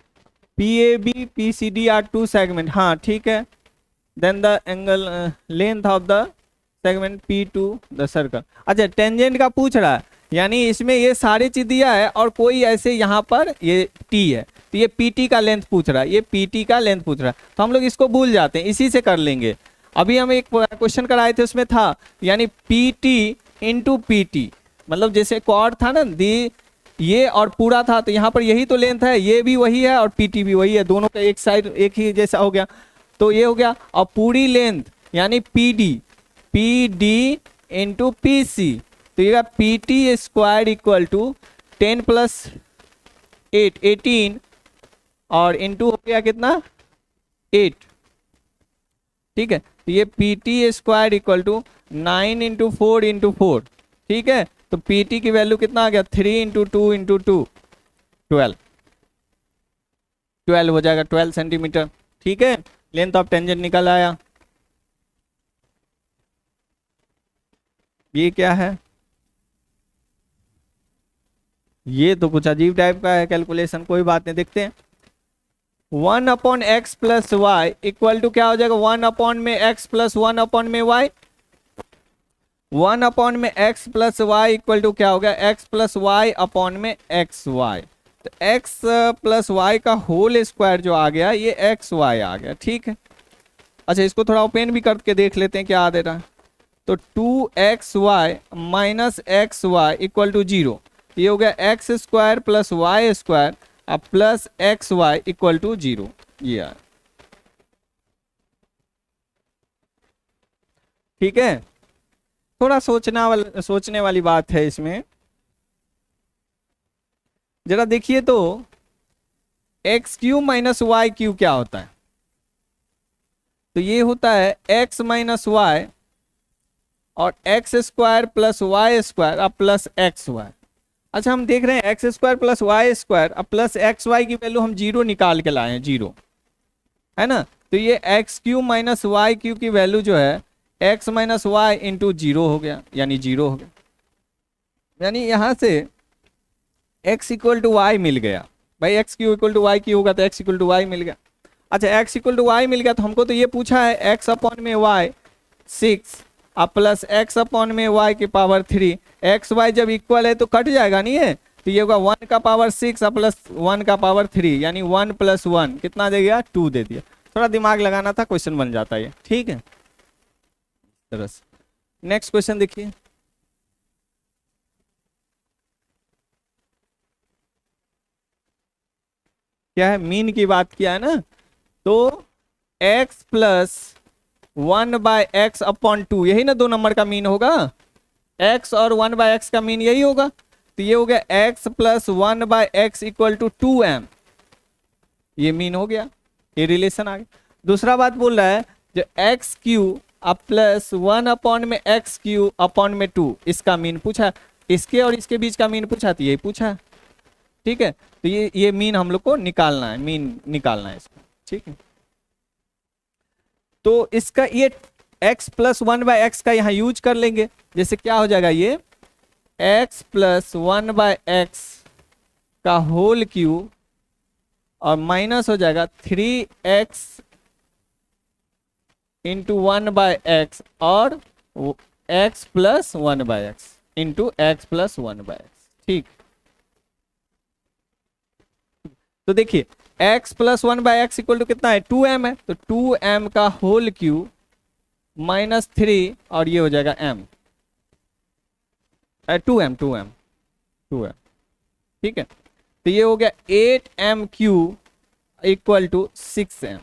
P A B P C D are 2 segment, हाँ ठीक है, then the angle length of the segment P to the circle. अच्छा टेंजेंट का पूछ रहा है, यानी इसमें ये सारी चीज दिया है और कोई ऐसे यहाँ पर ये टी है, तो ये पीटी का लेंथ पूछ रहा है, ये पीटी का लेंथ पूछ रहा है, तो हम लोग इसको भूल जाते हैं, इसी से कर लेंगे। अभी हम एक क्वेश्चन कराए थे उसमें था, यानी पीटी इंटू पीटी, मतलब जैसे क्वाड था ना दी ये और पूरा था, तो यहाँ पर यही तो लेंथ है, ये भी वही है और पीटी भी वही है, दोनों का एक साइड एक ही जैसा हो गया, तो ये हो गया। और पूरी लेंथ यानी PD, P D into P C, तो ये P T square equal to 10 प्लस 8 18 और इंटू हो गया कितना 8, ठीक है। तो ये P T square equal to 9 into 4 into 4, ठीक है। तो पी टी की वैल्यू कितना आ गया 3 इंटू 2 इंटू 2 12 हो जाएगा, 12 सेंटीमीटर, ठीक है। लेंथ ऑफ टेंजेंट निकल आया। ये क्या है, ये तो कुछ अजीब टाइप का है कैलकुलेशन, कोई बात नहीं, देखते हैं। 1 upon x plus y equal to क्या हो जाएगा, 1 अपॉन में एक्स प्लस 1 अपॉन में वाई, 1 अपॉन में x plus y equal to क्या हो गया, एक्स प्लस वाई अपॉन में एक्स वाई, तो एक्स प्लस वाई का होल स्क्वायर जो आ गया ये एक्स वाई आ गया, ठीक है। अच्छा इसको थोड़ा ओपन भी करके देख लेते हैं क्या आ दे रहा है, तो 2xy minus x y equal to 0, ये हो गया x square plus y square अब plus x y equal to 0, ये आया, ठीक है। थोड़ा सोचने वाली बात है इसमें, जरा देखिए तो x cube minus y cube क्या होता है, तो ये होता है एक्स माइनस वाई और x square plus y square अब प्लस एक्स वाई। अच्छा हम देख रहे हैं x square plus y square अब प्लस एक्स वाई की वैल्यू हम 0 निकाल के लाए हैं, 0 है ना, तो ये x cube minus y cube की वैल्यू जो है एक्स माइनस वाई इंटू 0 हो गया, यानी 0 हो गया, यानी यहां से x इक्वल टू वाई मिल गया भाई, x cube equal to y cube होगा तो x इक्वल टू वाई मिल गया। अच्छा x इक्वल टू वाई मिल गया, तो हमको तो ये पूछा है x अपॉन में y 6 अब प्लस x अपॉन में y की पावर 3, एक्स वाई जब इक्वल है तो कट जाएगा नहीं है, तो ये होगा 1 का पावर 6 प्लस 1 का पावर 3, यानी 1 प्लस 1 कितना दे दिया 2 दे दिया। थोड़ा दिमाग लगाना था, क्वेश्चन बन जाता है, ठीक है। तरह से नेक्स्ट क्वेश्चन देखिए, क्या है, मीन की बात किया है ना, तो x plus 1 by x upon 2 यही ना 2 नंबर का मीन होगा, x और 1 बाय एक्स का मीन यही होगा, तो ये हो गया x plus 1 by x equal to 2m, ये मीन हो गया, ये रिलेशन आ गया। दूसरा बात बोल रहा है जो एक्स क्यू अब प्लस 1 अपॉन में एक्स क्यू अपॉन में 2 इसका मीन पूछा, इसके और इसके बीच का मीन पूछा, तो यही पूछा, ठीक है। तो ये मीन हम लोग को निकालना है, मीन निकालना है इसका, ठीक है। तो इसका ये x प्लस 1 बाय एक्स का यहाँ यूज कर लेंगे, जैसे क्या हो जाएगा, ये x प्लस 1 बाय एक्स का होल क्यू और माइनस हो जाएगा 3x इंटू 1 बाय एक्स और x plus 1 by x into x plus 1 by x, ठीक। तो देखिए x plus 1 by x equal to कितना है 2m है, तो 2m का होल क्यू माइनस 3 और ये हो जाएगा m 2m, ठीक है। तो ये हो गया 8m Q equal to 6m।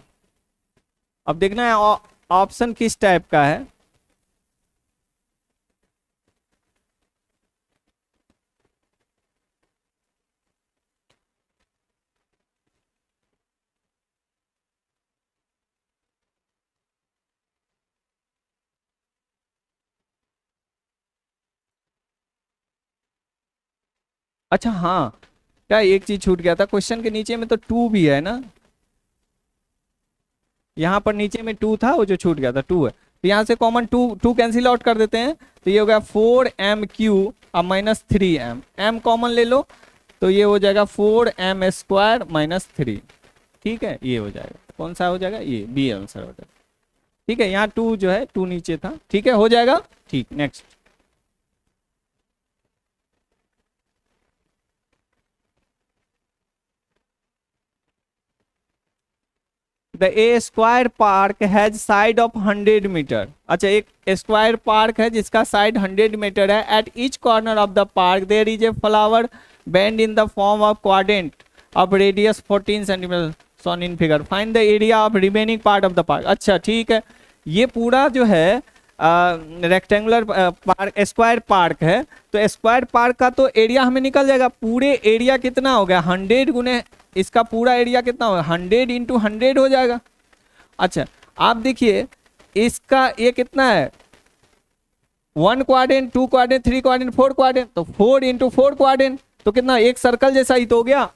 अब देखना है ऑप्शन किस टाइप का है, अच्छा हाँ क्या एक चीज छूट गया था, क्वेश्चन के नीचे में तो 2 भी है ना, यहाँ पर नीचे में 2 था, वो जो छूट गया था 2 है, तो यहाँ से कॉमन 2 कैंसिल आउट कर देते हैं, तो ये हो गया 4m क्यू अब माइनस 3m, m कॉमन ले लो तो ये हो जाएगा 4m स्क्वायर माइनस 3, ठीक है, ये हो जाएगा, कौन सा हो जाएगा, ये बी आंसर हो जाएगा, ठीक है, यहाँ 2 जो है 2 नीचे था, ठीक है, हो जाएगा, ठीक। Next, the a square park has side of 100 metre. अच्छा, एक स्क्वायर पार्क है जिसका साइड 100 मीटर है। At each corner of the park there is a flower band in the form of quadrant of radius 14 centimetre shown in figure. Find the area of remaining part of the park. अच्छा ठीक है, ये पूरा जो है rectangular park, square park है, तो square park का तो एरिया हमें निकल जाएगा। पूरे एरिया कितना हो गया, 100 गुने इसका पूरा एरिया कितना होगा, 100 इंटू 100 हो जाएगा। अच्छा, आप देखिए इसका ये कितना है, 1 क्वाड्रेंट, 2 क्वाड्रेंट, 3 क्वाड्रेंट, 4 क्वाड्रेंट, तो 4 इंटू 4 क्वाड्रेंट, तो कितना, एक सर्कल जैसा ही तो हो गया।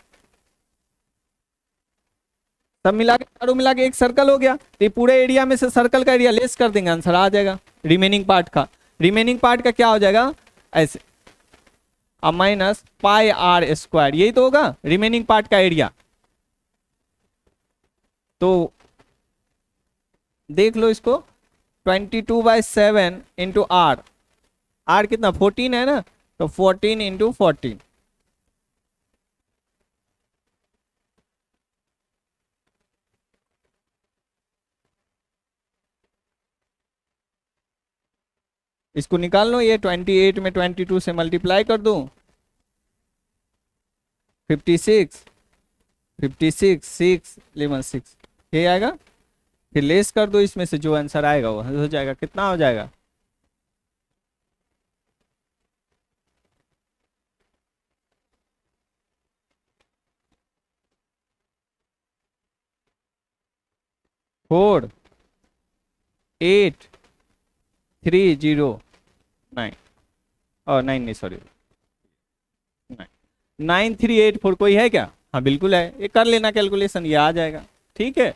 सब मिला के, चारों मिला के एक सर्कल हो गया। तो ये पूरे एरिया में से सर्कल का एरिया लेस कर देंगे, आंसर आ जाएगा रिमेनिंग पार्ट का। रिमेनिंग पार्ट का क्या हो जाएगा, ऐसे माइनस पाई आर स्क्वायर, यही तो होगा रिमेनिंग पार्ट का एरिया। तो देख लो इसको, 22/7 इंटू आर, आर कितना 14 है ना, तो 14 इंटू 14, इसको निकाल लो। ये 28 में 22 से मल्टीप्लाई कर दूं, 56 56 6 11 6, ये आएगा। फिर लेस कर दो, इसमें से जो आंसर आएगा वो हो जाएगा। कितना हो जाएगा, फोर 8 3 0 9, और 9 नहीं सॉरी 9384, कोई है क्या, हाँ बिल्कुल है, ये कर लेना कैलकुलेशन, ये आ जाएगा। ठीक है,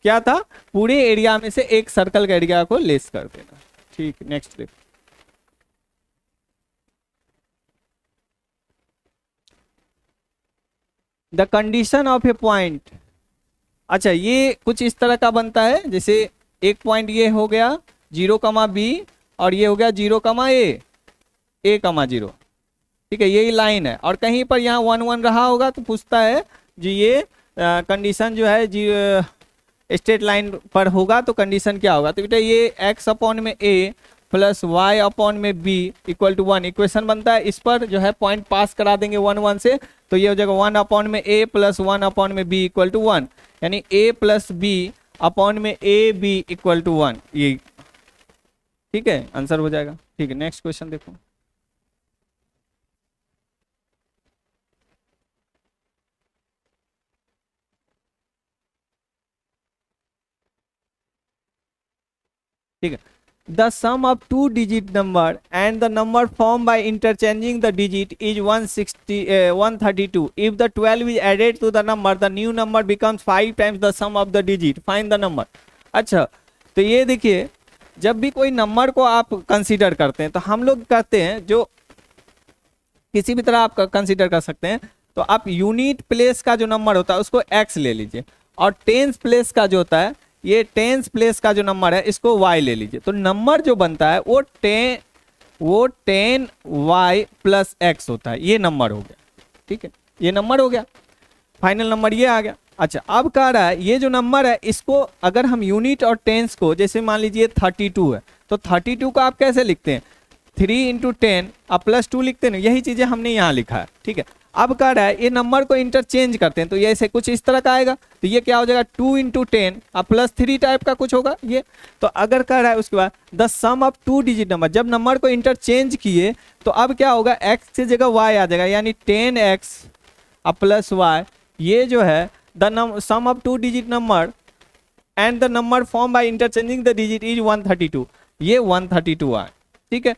क्या था, पूरे एरिया में से एक सर्कल का एरिया को लेस कर देना। ठीक, नेक्स्ट देखो, the condition of A point. अच्छा, ये कुछ इस तरह का बनता है, जैसे एक पॉइंट ये हो गया 0,b, और ये हो गया 0,a, a,0। ठीक है, यही लाइन है, और कहीं पर यहाँ 1 1 रहा होगा तो पूछता है जी ये कंडीशन जो है जी स्ट्रेट लाइन पर होगा तो कंडीशन क्या होगा। तो बेटा ये x अपॉन में a प्लस y अपॉन में b इक्वल टू 1 इक्वेशन बनता है। इस पर जो है पॉइंट पास करा देंगे 1 1 से, तो ये हो जाएगा 1 अपॉन में a प्लस 1 अपॉन में b इक्वल टू 1, यानी a प्लस b अपॉन में a b इक्वल टू 1, ये ठीक है आंसर हो जाएगा। ठीक है, नेक्स्ट क्वेश्चन देखो, ठीक है। The sum of two digit number and the number formed by interchanging the digit is 132. If the 12 is added to the number, the new number becomes 5 times the sum of the digit. Find the number. अच्छा, तो ये देखिए, जब भी कोई number को आप consider करते हैं तो हम लोग कहते हैं, जो किसी भी तरह आप कंसीडर कर सकते हैं, तो आप यूनिट प्लेस का जो नंबर होता है उसको x ले लीजिए, और टेंस प्लेस का जो होता है, ये टेंस प्लेस का जो नंबर है इसको y ले लीजिए। तो नंबर जो बनता है वो 10y प्लस x होता है, ये नंबर हो गया। ठीक है, ये नंबर हो गया, फाइनल नंबर ये आ गया। अच्छा, अब कह रहा है ये जो नंबर है इसको अगर हम यूनिट और टेंस को, जैसे मान लीजिए 32 है, तो 32 को आप कैसे लिखते हैं, 3 इंटू 10 आप प्लस 2 लिखते हैं, यही चीजें हमने यहाँ लिखा है। ठीक है, अब कह रहा है ये नंबर को इंटरचेंज करते हैं, तो ये ऐसे कुछ इस तरह का आएगा, तो ये क्या हो जाएगा 2 इंटू 10 अब प्लस 3 टाइप का कुछ होगा ये। तो अगर कह रहा है उसके बाद the sum of two digit number, जब नंबर को इंटरचेंज किए तो अब क्या होगा, x की जगह y आ जाएगा, यानी 10x अब प्लस y, ये जो है the sum of two digit number and the number form by interchanging the digit is 132, ये 132 आए। ठीक है,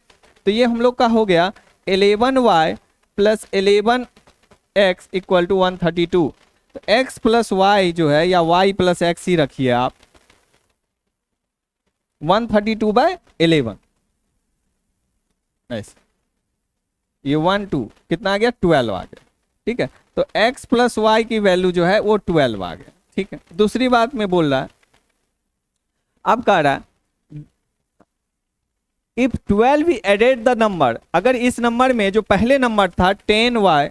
तो ये हम लोग का हो गया 11y plus 11x equal to 132। तो x प्लस y जो है, या y प्लस x ही रखिए आप, 132/11 ऐसे, ये 1 2 कितना आ गया 12 आ गया। ठीक है, तो x प्लस y की वैल्यू जो है वो 12 आ गया। ठीक है, दूसरी बात में बोल रहा है, अब कह रहा है if 12 we added the number, अगर इस नंबर में जो पहले नंबर था 10y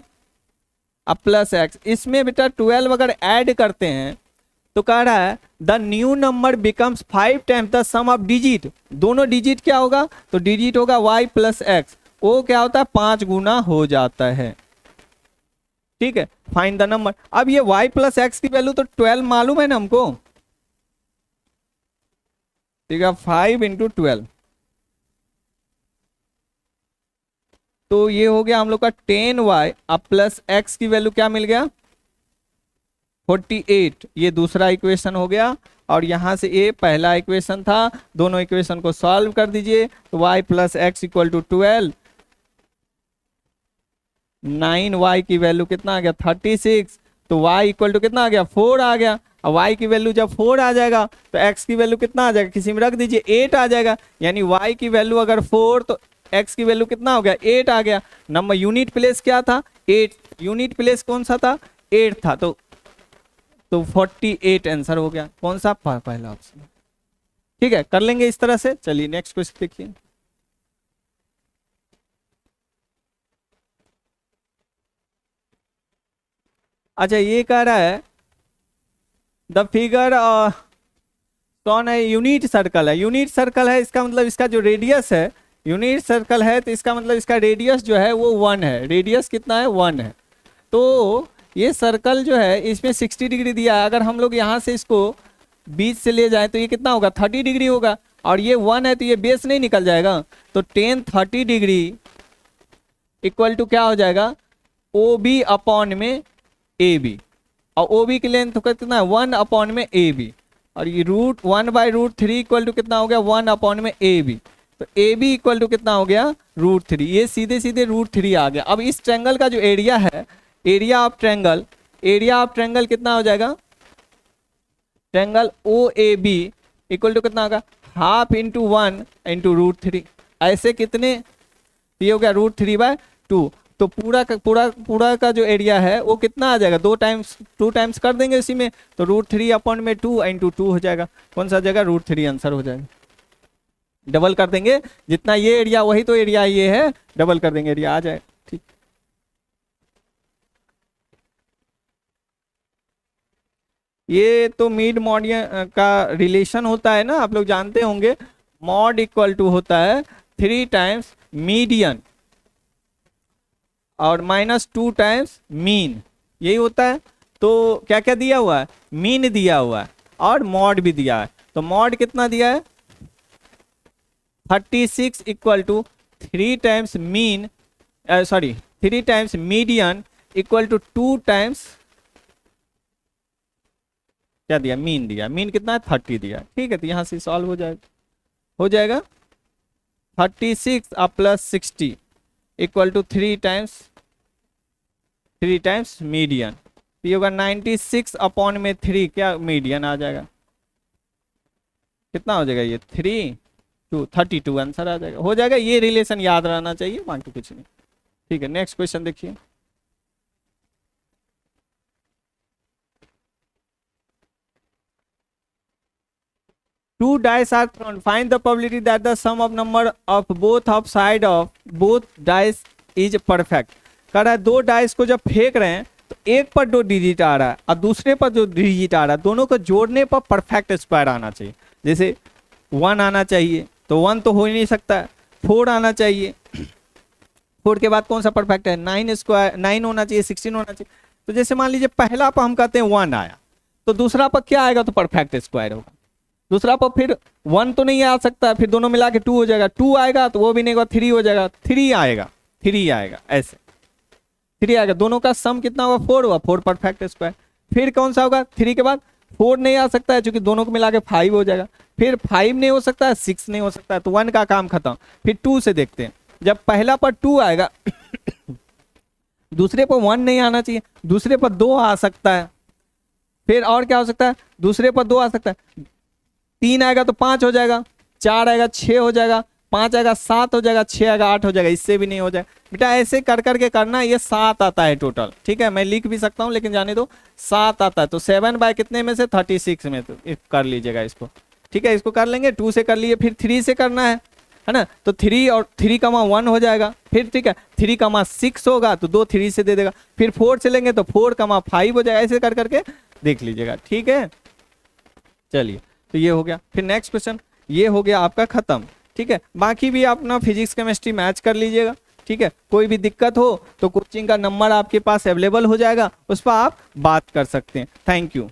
अब प्लस x, इसमें बेटा 12 अगर ऐड करते हैं तो कह रहा है the new number becomes 5 times the sum of digit. दोनों डिजिट क्या होगा, तो डिजिट होगा y प्लस एक्स, वो क्या होता है 5 गुना हो जाता है। ठीक है, फाइंड द नंबर। अब ये y प्लस एक्स की वैल्यू तो 12 मालूम है ना हमको, ठीक है, 5 इंटू 12, तो ये हो गया हम लोग का 10y अब प्लस एक्स की वैल्यू क्या मिल गया 48, ये दूसरा इक्वेशन हो गया। और यहां से ये पहला इक्वेशन था, दोनों इक्वेशन को सॉल्व कर दीजिए तो y plus x equal to 12, 9y की वैल्यू कितना आ गया 36, तो y इक्वल टू कितना आ गया 4 आ गया। अब y की वैल्यू जब 4 आ जाएगा तो x की वैल्यू कितना आ जाएगा, किसी में रख दीजिए 8 आ जाएगा, यानी y की वैल्यू अगर 4 तो x की वैल्यू कितना हो गया 8 आ गया। नंबर यूनिट प्लेस क्या था 8, यूनिट प्लेस कौन सा था 8 था, तो 48 आंसर हो गया, कौन सा पहला ऑप्शन। ठीक है, कर लेंगे इस तरह से। चलिए नेक्स्ट क्वेश्चन देखिए। अच्छा, ये कह रहा है द फिगर कौन है, यूनिट सर्कल है। यूनिट सर्कल है, इसका मतलब इसका जो रेडियस है, यूनिट सर्कल है तो इसका मतलब इसका रेडियस जो है वो 1 है। रेडियस कितना है 1 है। तो ये सर्कल जो है इसमें 60 डिग्री दिया है, अगर हम लोग यहाँ से इसको बीच से ले जाएं तो ये कितना होगा 30 डिग्री होगा, और ये 1 है तो ये बेस नहीं निकल जाएगा, तो 10 30 डिग्री इक्वल टू क्या हो जाएगा ओ बी अपॉन में ए बी, और ओ बी की लेंथ कितना है 1 अपॉन में ए बी, और ये रूट 1/√3 इक्वल टू कितना हो गया 1 अपॉन में ए बी, तो ए बी इक्वल टू कितना हो गया √3, ये सीधे सीधे √3 आ गया। अब इस ट्रायंगल का जो एरिया है, एरिया ऑफ ट्रायंगल कितना हो जाएगा, triangle O A B equal to कितना होगा हाफ इंटू 1 इंटू √3, ऐसे कितने, ये हो गया √3/2, तो पूरा का जो एरिया है वो कितना आ जाएगा 2 टाइम्स कर देंगे इसी में, तो √3 अपॉन में 2 इंटू 2 हो जाएगा, कौन सा जगह √3 आंसर हो जाएगा। डबल कर देंगे, जितना ये एरिया वही तो एरिया ये है, डबल कर देंगे एरिया आ जाए। ठीक, ये तो मिड मॉडियन का रिलेशन होता है ना, आप लोग जानते होंगे, मॉड इक्वल टू होता है 3 टाइम्स मीडियन और -2 टाइम्स मीन, यही होता है। तो क्या क्या दिया हुआ है, मीन दिया हुआ है और मॉड भी दिया है, तो मॉड कितना दिया है 36 equal to 3 times mean, 3 times median equal to 2 times क्या दिया मीन दिया, मीन कितना है 30 दिया। ठीक है, तो यहाँ से सॉल्व हो जाएगा 36 और plus 60 equal to 3 times median, ये होगा 96 अपॉन में 3 क्या मीडियन आ जाएगा, कितना हो जाएगा ये 32 आंसर आ जाएगा, हो जाएगा। ये रिलेशन याद रहना चाहिए, बाकी कुछ नहीं। ठीक है, नेक्स्ट क्वेश्चन देखिए। Two dice are thrown. Find the probability that the sum of number of both side of both dice is perfect. कह रहा है 2 डाइस को जब फेंक रहे हैं तो एक पर 2 डिजिट आ रहा है और दूसरे पर 2 डिजिट आ रहा है, दोनों को जोड़ने पर परफेक्ट स्क्वायर आना चाहिए। जैसे 1 आना चाहिए, तो 1 तो हो ही नहीं सकता है, 4 आना चाहिए, 4 के बाद कौन सा परफेक्ट है 9 होना चाहिए, 16 होना चाहिए। तो जैसे मान लीजिए पहला पर हम कहते हैं 1 आया, तो दूसरा पर क्या आएगा तो परफेक्ट स्क्वायर होगा, दूसरा पर फिर 1 तो नहीं आ सकता, फिर दोनों मिला के 2 हो जाएगा, 2 आएगा तो वो भी नहीं होगा 3 हो जाएगा, 3 आएगा ऐसे 3 आएगा, दोनों का सम कितना होगा 4 होगा, 4 परफेक्ट स्क्वायर। फिर कौन सा होगा 3 के बाद 4 नहीं आ सकता है, क्योंकि दोनों को मिला के 5 हो जाएगा, फिर 5 नहीं हो सकता है, 6 नहीं हो सकता है, तो 1 का काम खत्म। फिर 2 से देखते हैं, जब पहला पर 2 आएगा दूसरे पर 1 नहीं आना चाहिए, दूसरे पर 2 आ सकता है, फिर और क्या हो सकता है दूसरे पर 2 आ सकता है, 3 आएगा तो 5 हो जाएगा, 4 आएगा 6 हो जाएगा, 5 आएगा 7 हो जाएगा, 6 आएगा 8 हो जाएगा, इससे भी नहीं हो जाएगा। बेटा ऐसे कर करके करना, ये 7 आता है टोटल। ठीक है, मैं लिख भी सकता हूँ लेकिन जाने दो, 7 आता है, तो 7 बाय कितने में से 36 में, तो कर लीजिएगा इसको। ठीक है, इसको कर लेंगे, 2 से कर लिए, फिर 3 से करना है, है ना। तो 3 और 3,1 हो जाएगा फिर, ठीक है। 3,6 होगा तो 2 3 से दे देगा, फिर 4 से लेंगे तो 4,5 हो जाएगा, ऐसे कर करके देख लीजिएगा, ठीक है। चलिए तो ये हो गया। फिर नेक्स्ट क्वेश्चन, ये हो गया आपका खत्म, ठीक है। बाकी भी आप अपना फिजिक्स केमिस्ट्री मैच कर लीजिएगा, ठीक है। कोई भी दिक्कत हो तो कोचिंग का नंबर आपके पास अवेलेबल हो जाएगा, उस पर आप बात कर सकते हैं। Thank you.